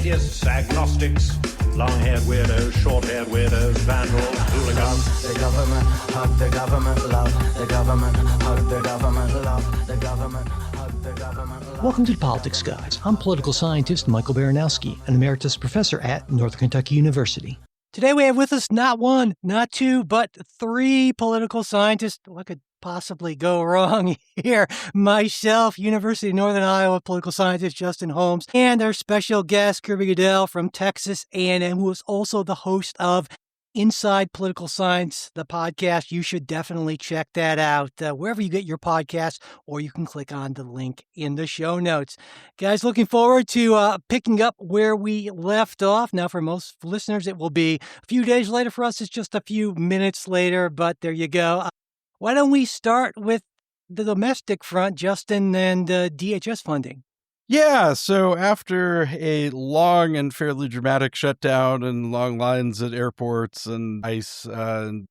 atheists, agnostics, long-haired weirdos, short-haired weirdos, vandals, hooligans. The government, hug the government, love the government, hug the government, love the government, hug the government, love. Welcome to the Politics Guys. I'm political scientist Michael Baranowski, an emeritus professor at Northern Kentucky University. Today we have with us not one, not two, but three political scientists. What could possibly go wrong here? Myself, University of Northern Iowa political scientist Justin Holmes, and our special guest, Kirby Goodell from Texas A&M, who is also the host of Inside Political Science, the podcast. You should definitely check that out wherever you get your podcasts, or you can click on the link in the show notes. Guys, looking forward to picking up where we left off. Now, for most listeners, it will be a few days later. For us, it's just a few minutes later, but there you go. Why don't we start with the domestic front, Justin, and DHS funding? Yeah, so after a long and fairly dramatic shutdown and long lines at airports and ICE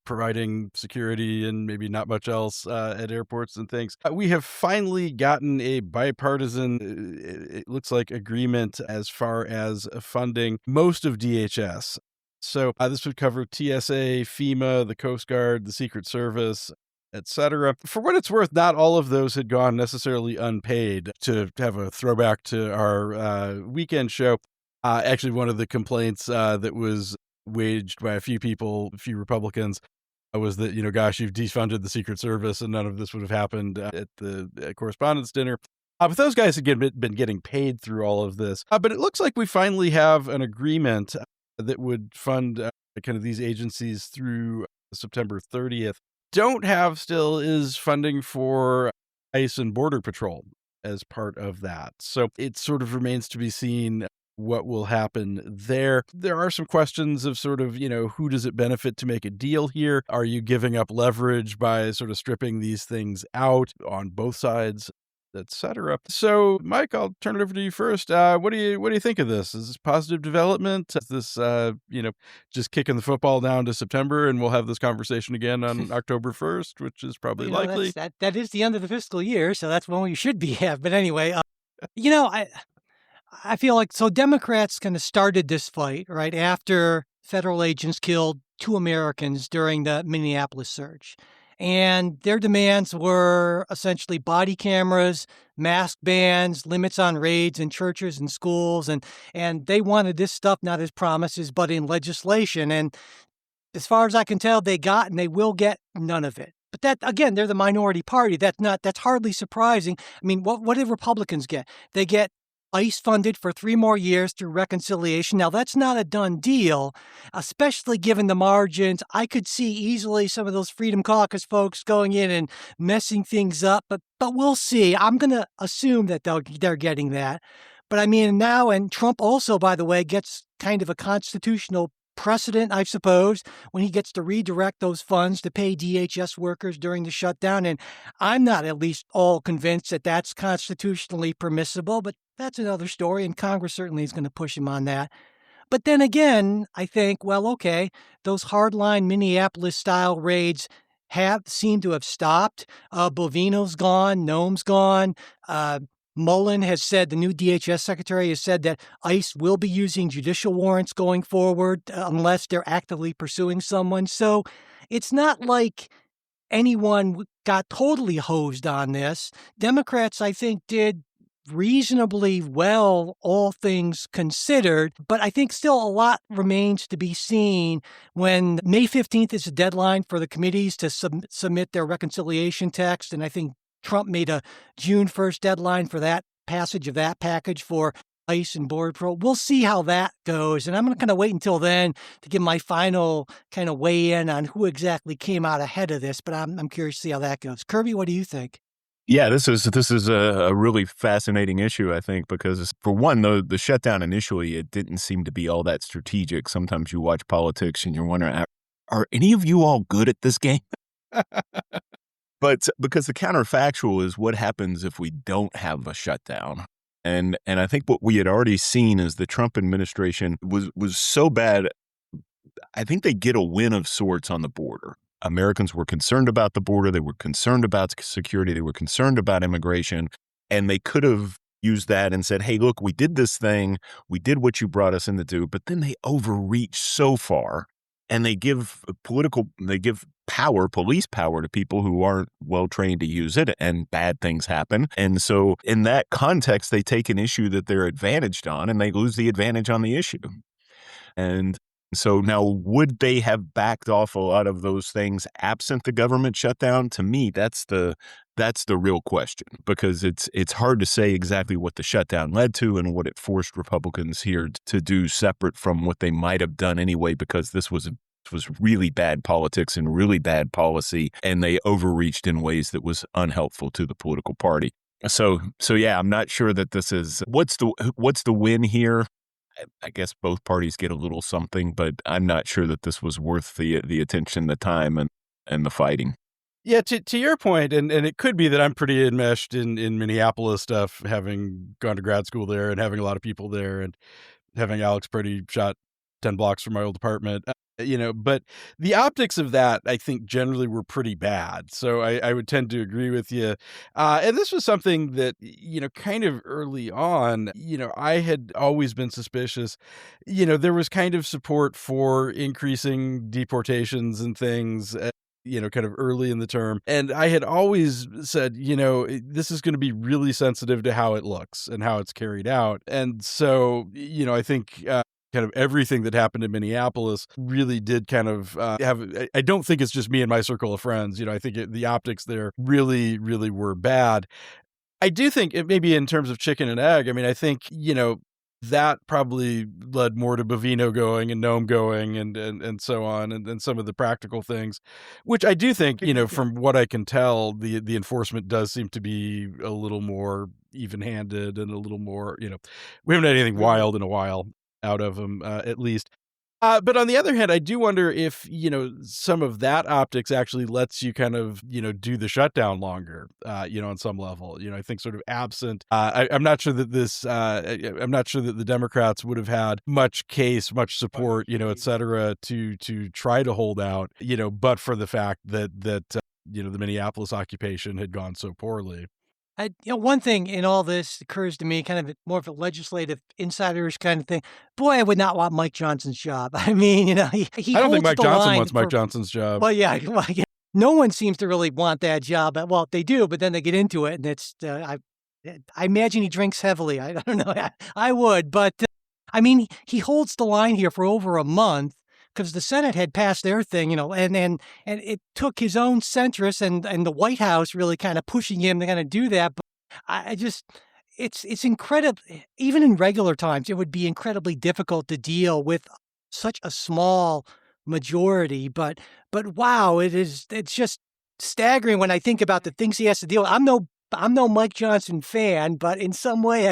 providing security and maybe not much else at airports and things, we have finally gotten a bipartisan, it looks like, agreement as far as funding most of DHS. So this would cover TSA, FEMA, the Coast Guard, the Secret Service, etc. For what it's worth, not all of those had gone necessarily unpaid. To have a throwback to our weekend show, actually one of the complaints that was waged by a few people, a few Republicans, was that, gosh, you've defunded the Secret Service and none of this would have happened at the correspondence dinner. But those guys had been getting paid through all of this. But it looks like we finally have an agreement that would fund kind of these agencies through September 30th. Don't have still is funding for ICE and Border Patrol as part of that. So it sort of remains to be seen what will happen there. There are some questions of sort of, who does it benefit to make a deal here? Are you giving up leverage by sort of stripping these things out on both sides, etc.? So, Mike, I'll turn it over to you first. What do you think of this? Is this positive development? Is this, just kicking the football down to September, and we'll have this conversation again on October 1st, which is probably likely. That is the end of the fiscal year, so that's when we should be at. But anyway, I feel like Democrats kind of started this fight right after federal agents killed 2 Americans during the Minneapolis surge. And their demands were essentially body cameras, mask bans, limits on raids in churches and schools. And they wanted this stuff not as promises, but in legislation. And as far as I can tell, they got and they will get none of it. But that, again, they're the minority party. That's hardly surprising. I mean, what did Republicans get? They get ICE funded for 3 more years through reconciliation. Now, that's not a done deal, especially given the margins. I could see easily some of those Freedom Caucus folks going in and messing things up, but we'll see. I'm going to assume that they're getting that. But I mean, now, and Trump also, by the way, gets kind of a constitutional precedent, I suppose, when he gets to redirect those funds to pay DHS workers during the shutdown. And I'm not at least all convinced that that's constitutionally permissible, but that's another story, and Congress certainly is going to push him on that. But then again, I think, well, okay, those hardline Minneapolis-style raids seem to have stopped. Bovino's gone, Nome's gone. Mullen has said, the new DHS secretary has said that ICE will be using judicial warrants going forward unless they're actively pursuing someone. So it's not like anyone got totally hosed on this. Democrats, I think, did reasonably well, all things considered, but I think still a lot remains to be seen when May 15th is the deadline for the committees to submit their reconciliation text. And I think Trump made a June 1st deadline for that passage of that package for ICE and Border Patrol. We'll see how that goes. And I'm going to kind of wait until then to give my final kind of weigh in on who exactly came out ahead of this. But I'm curious to see how that goes. Kirby, what do you think? Yeah, this is a really fascinating issue, I think, because for one, the shutdown initially, it didn't seem to be all that strategic. Sometimes you watch politics and you're wondering, are any of you all good at this game? But because the counterfactual is what happens if we don't have a shutdown. And I think what we had already seen is the Trump administration was so bad. I think they get a win of sorts on the border. Americans were concerned about the border. They were concerned about security. They were concerned about immigration. And they could have used that and said, hey, look, we did this thing. We did what you brought us in to do. But then they overreach so far and they give power, police power to people who aren't well trained to use it, and bad things happen. And so in that context, they take an issue that they're advantaged on and they lose the advantage on the issue. And so now, would they have backed off a lot of those things absent the government shutdown? To me, that's the real question, because it's hard to say exactly what the shutdown led to and what it forced Republicans here to do, separate from what they might have done anyway, because this was really bad politics and really bad policy, and they overreached in ways that was unhelpful to the political party. So yeah, I'm not sure that this is what's the win here. I guess both parties get a little something, but I'm not sure that this was worth the attention, the time, and the fighting. Yeah, to your point, and it could be that I'm pretty enmeshed in Minneapolis stuff, having gone to grad school there and having a lot of people there and having Alex Purdy shot 10 blocks from my old apartment. But the optics of that, I think, generally were pretty bad. So I would tend to agree with you. And this was something that, kind of early on, I had always been suspicious. There was kind of support for increasing deportations and things, kind of early in the term. And I had always said, this is going to be really sensitive to how it looks and how it's carried out. And so, I think kind of everything that happened in Minneapolis really did kind of I don't think it's just me and my circle of friends. I think the optics there really, really were bad. I do think it maybe in terms of chicken and egg. I mean, I think, that probably led more to Bovino going and Nome going and so on, and some of the practical things, which I do think, from what I can tell, the enforcement does seem to be a little more even-handed and a little more, we haven't had anything wild in a while out of them, at least. But on the other hand, I do wonder if, some of that optics actually lets you kind of, do the shutdown longer, on some level. I think sort of absent. I'm not sure that I'm not sure that the Democrats would have had much support, et cetera, to try to hold out, but for the fact that the Minneapolis occupation had gone so poorly. One thing in all this occurs to me, kind of more of a legislative insiderish kind of thing. Boy, I would not want Mike Johnson's job. I mean, he I don't think holds Mike the Johnson line wants Mike for- Johnson's job. Well, yeah, no one seems to really want that job. Well, they do, but then they get into it, and it's I imagine he drinks heavily. I don't know. I would, but I mean, he holds the line here for over a month, because the Senate had passed their thing, and it took his own centrists and the White House really kind of pushing him to kind of do that. But I just, it's incredible. Even in regular times, it would be incredibly difficult to deal with such a small majority. But wow, it's just staggering when I think about the things he has to deal with. I'm no Mike Johnson fan, but in some way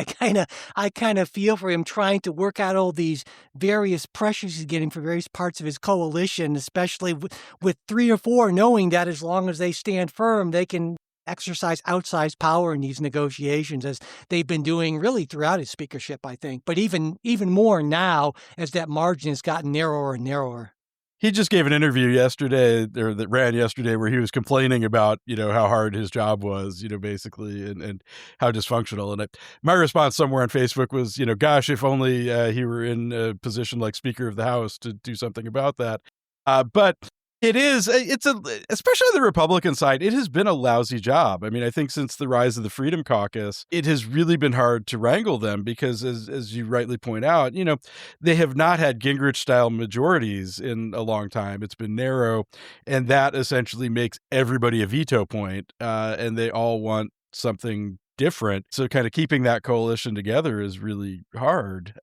I kind of feel for him trying to work out all these various pressures he's getting for various parts of his coalition, especially with 3 or 4 knowing that as long as they stand firm, they can exercise outsized power in these negotiations, as they've been doing really throughout his speakership, I think, but even more now as that margin has gotten narrower and narrower. He just gave an interview yesterday, or that ran yesterday, where he was complaining about, how hard his job was, basically, and how dysfunctional. And my response somewhere on Facebook was, gosh, if only he were in a position like Speaker of the House to do something about that. But especially on the Republican side, it has been a lousy job. I mean, I think since the rise of the Freedom Caucus, it has really been hard to wrangle them because, as you rightly point out, they have not had Gingrich-style majorities in a long time. It's been narrow, and that essentially makes everybody a veto point, and they all want something different. So kind of keeping that coalition together is really hard.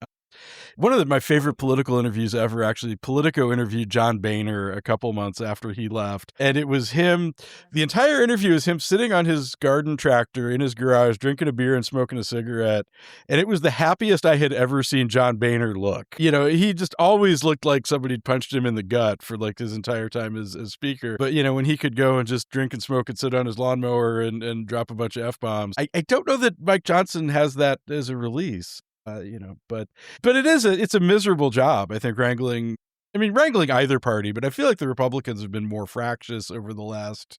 One of my favorite political interviews ever, actually, Politico interviewed John Boehner a couple months after he left. And it was him, the entire interview is him sitting on his garden tractor in his garage, drinking a beer and smoking a cigarette. And it was the happiest I had ever seen John Boehner look. He just always looked like somebody punched him in the gut for like his entire time as speaker. But, when he could go and just drink and smoke and sit on his lawnmower and drop a bunch of F-bombs. I don't know that Mike Johnson has that as a release. But it's a miserable job, I think, wrangling either party, but I feel like the Republicans have been more fractious over the last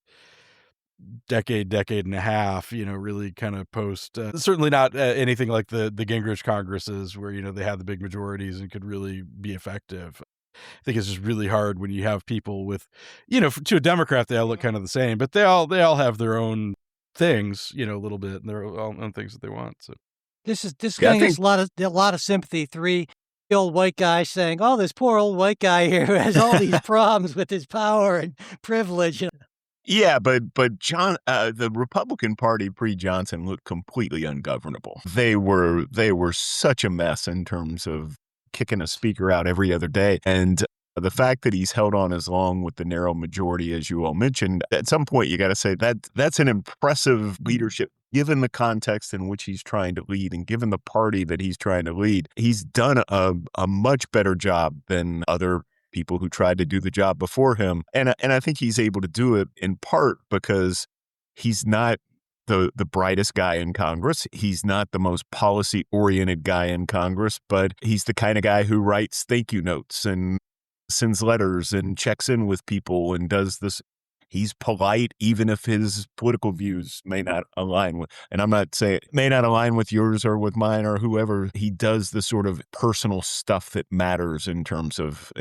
decade and a half, really kind of post, certainly not anything like the Gingrich Congresses where, they had the big majorities and could really be effective. I think it's just really hard when you have people with, to a Democrat, they all look kind of the same, but they all have their own things, a little bit, and their own things that they want. So this guy gets a lot of sympathy. Three old white guys saying, "Oh, this poor old white guy here who has all these problems with his power and privilege." Yeah, but John, the Republican Party pre-Johnson looked completely ungovernable. They were such a mess in terms of kicking a speaker out every other day, and the fact that he's held on as long with the narrow majority, as you all mentioned, at some point you got to say that's an impressive leadership. Given the context in which he's trying to lead and given the party that he's trying to lead, he's done a much better job than other people who tried to do the job before him. And I think he's able to do it in part because he's not the brightest guy in Congress. He's not the most policy-oriented guy in Congress, but he's the kind of guy who writes thank you notes and sends letters and checks in with people and does this. He's polite, even if his political views may not align with, and I'm not saying may not align with yours or with mine or whoever. He does the sort of personal stuff that matters in terms of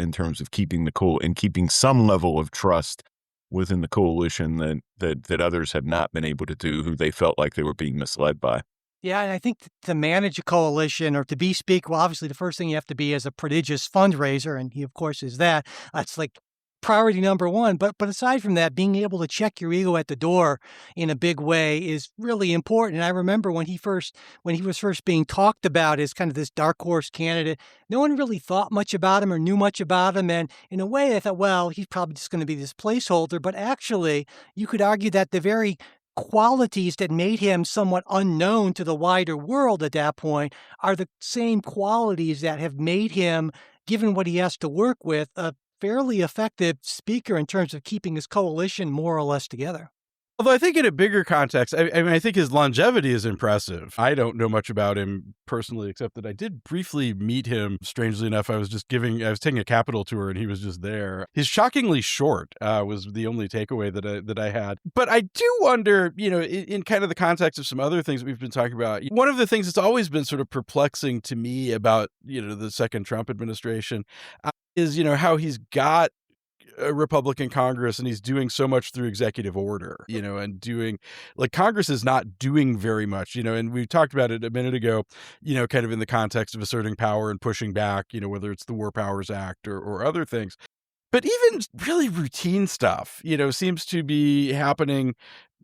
keeping the and keeping some level of trust within the coalition that others have not been able to do, who they felt like they were being misled by. Yeah, and I think to manage a coalition or to be speaker, well, obviously the first thing you have to be is a prodigious fundraiser, and he, of course, is that. That's like priority number one. But aside from that, being able to check your ego at the door in a big way is really important. And I remember when he was first being talked about as kind of this dark horse candidate, no one really thought much about him or knew much about him. And in a way, I thought, well, he's probably just going to be this placeholder. But actually, you could argue that the very qualities that made him somewhat unknown to the wider world at that point are the same qualities that have made him, given what he has to work with, a fairly effective speaker in terms of keeping his coalition more or less together. Although I think in a bigger context, I think his longevity is impressive. I don't know much about him personally, except that I did briefly meet him. Strangely enough, I was taking a Capitol tour and he was just there. He's shockingly short, was the only takeaway that I had. But I do wonder, in kind of the context of some other things that we've been talking about, one of the things that's always been sort of perplexing to me about, the second Trump administration is, how he's got a Republican Congress and he's doing so much through executive order, and doing like Congress is not doing very much, and we talked about it a minute ago, kind of in the context of asserting power and pushing back, whether it's the War Powers Act or other things. But even really routine stuff, seems to be happening.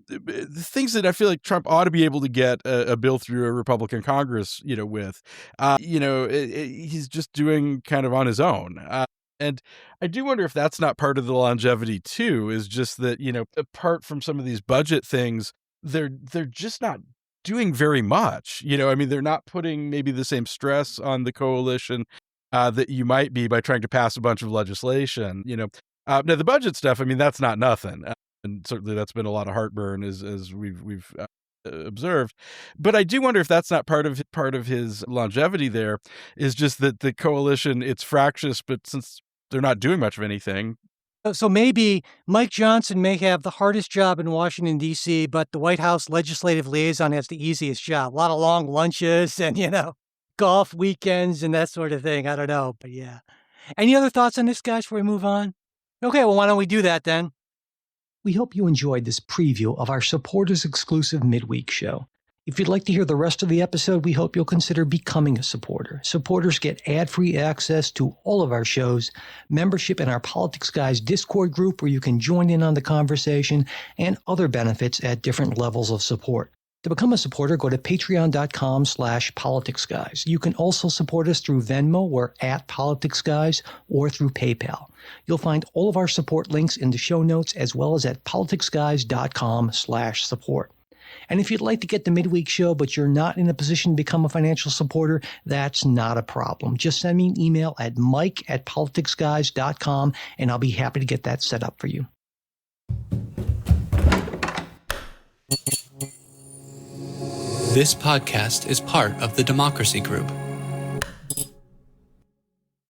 The things that I feel like Trump ought to be able to get a bill through a Republican Congress, with, he's just doing kind of on his own. And I do wonder if that's not part of the longevity too, is just that, apart from some of these budget things, they're just not doing very much. They're not putting maybe the same stress on the coalition that you might be by trying to pass a bunch of legislation. Now the budget stuff, that's not nothing. And certainly that's been a lot of heartburn as we've observed. But I do wonder if that's not part of his longevity there, is just that the coalition, it's fractious, but since they're not doing much of anything. So maybe Mike Johnson may have the hardest job in Washington, D.C., but the White House legislative liaison has the easiest job. A lot of long lunches and, golf weekends and that sort of thing. I don't know, but yeah. Any other thoughts on this, guys, before we move on? Okay, well, why don't we do that then? We hope you enjoyed this preview of our supporters-exclusive midweek show. If you'd like to hear the rest of the episode, we hope you'll consider becoming a supporter. Supporters get ad-free access to all of our shows, membership in our Politics Guys Discord group where you can join in on the conversation, and other benefits at different levels of support. To become a supporter, go to patreon.com/politicsguys. You can also support us through Venmo or @politicsguys or through PayPal. You'll find all of our support links in the show notes as well as at politicsguys.com/support. And if you'd like to get the midweek show, but you're not in a position to become a financial supporter, that's not a problem. Just send me an email at mike@politicsguys.com, and I'll be happy to get that set up for you. This podcast is part of the Democracy Group,